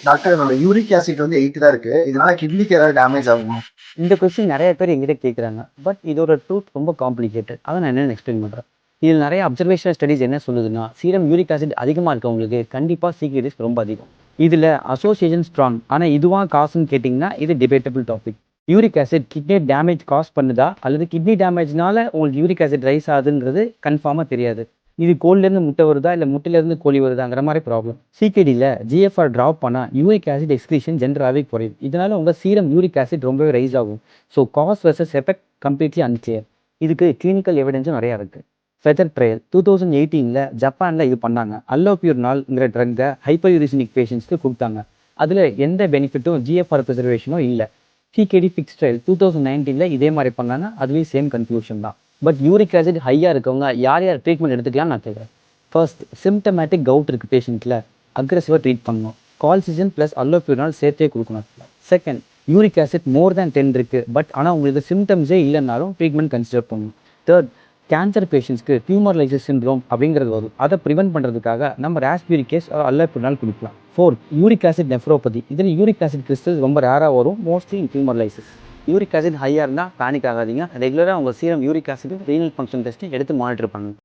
Doctor என்னோட uric acid வந்து 8 தான் இருக்கு. இதனால கிட்னிக்கு ஏதாவது டேமேஜ் ஆகுமா? இந்த கொஸ்டின் நிறைய பேர் எங்கிட்ட கேட்குறாங்க. பட் இதோட ட்ரூத் ரொம்ப காம்ப்ளிகேட்டட். அதை நான் என்னென்னு எக்ஸ்பிளைன் பண்ணுறேன். இதில் நிறைய அப்சர்வேஷனல் ஸ்டடீஸ் என்ன சொல்லுதுன்னா, சீரம் யூரிக் ஆசிட் அதிகமாக இருக்கவங்களுக்கு கண்டிப்பாக சிகி ரிஸ்க் ரொம்ப அதிகம். இதில் அசோசியேஷன் ஸ்ட்ராங். ஆனால் இதுவாக காசுன்னு கேட்டிங்கன்னா இது debatable topic. Uric acid kidney damage cause பண்ணுதா அல்லது கிட்னி டேமேஜ்னால உங்களுக்கு யூரிக் ஆசிட் ரைஸ் ஆகுதுன்றது கன்ஃபார்மாக தெரியாது. இது கோல்லேருந்து முட்டை வருதா இல்லை முட்டையிலேருந்து கோழி வருதாங்கிற மாதிரி ப்ராப்ளம். சிகேடியில் ஜிஎஃப்ஆர் ட்ராப் பண்ணால் யூரிக் ஆசிட் எக்ஸ்கிரீஷன் ஜென்ரலாகவே குறையும். இதனால் உங்கள் சீரம் யூரிக் ஆசிட் ரொம்பவே ரைஸ் ஆகும். So cause versus effect completely unclear. இதுக்கு கிளினிக்கல் எவிடன்ஸும் நிறையா இருக்குது. ஃபெதர் ட்ரையல் 2018 ஜப்பானில் இது பண்ணாங்க. அல்லோபியூர்னால்ங்கிற ட்ரக்கை ஹைப்பர்யூரிசினிக் பேஷண்ட்ஸ்க்கு கொடுத்தாங்க. அதில் எந்த பெனிஃபிட்டும் ஜிஎஃப்ஆர் ப்ரிசர்வேஷனும் இல்லை. சிகேடி ஃபிக்ஸ் ட்ரையல் 2019 இதே மாதிரி பண்ணாங்க. அதுலேயும் சேம் கன்க்ளூஷன் தான். பட் யூரிக் ஆசிட் ஹையாக இருக்கவங்க யார் யார் ட்ரீட்மெண்ட் எடுத்துக்கலாம் நான் கேட்குறேன். ஃபர்ஸ்ட், சிம்டமேட்டிக் கவுட் இருக்குது பேஷண்ட்டில், அக்ரெசிவாக ட்ரீட் பண்ணணும். கால்சிஜன் ப்ளஸ் அல்லோபியூர்னால் சேர்த்தே கொடுக்கணும். Second, uric acid more than 10 இருக்குது. பட் ஆனால் உங்களுக்கு சிம்டம்ஸே இல்லைனாலும் ட்ரீட்மெண்ட் கன்சிடர் பண்ணணும். தேர்ட், கேன்சர் பேஷண்ட்ஸ்க்கு டியூமர் லைசிஸ் சிண்ட்ரோம் அப்படிங்கிறது வரும். அதை ப்ரிவென்ட் பண்ணுறதுக்காக நம்ம ராஸ்பியூரிக் அல்லோபியூர்னால் கொடுக்கலாம். Fourth, uric acid nephropathy. இதில் யூரிக் ஆசிட் கிறிஸ்டல்ஸ் ரொம்ப ரேராக வரும், mostly in tumour lysis. Uric acid ஹையாக இருந்தால் பேனிக் ஆகாதீங்க. ரெகுலராக உங்கள் serum uric acid renal function test எடுத்து மானிட்டர் பண்ணுங்க.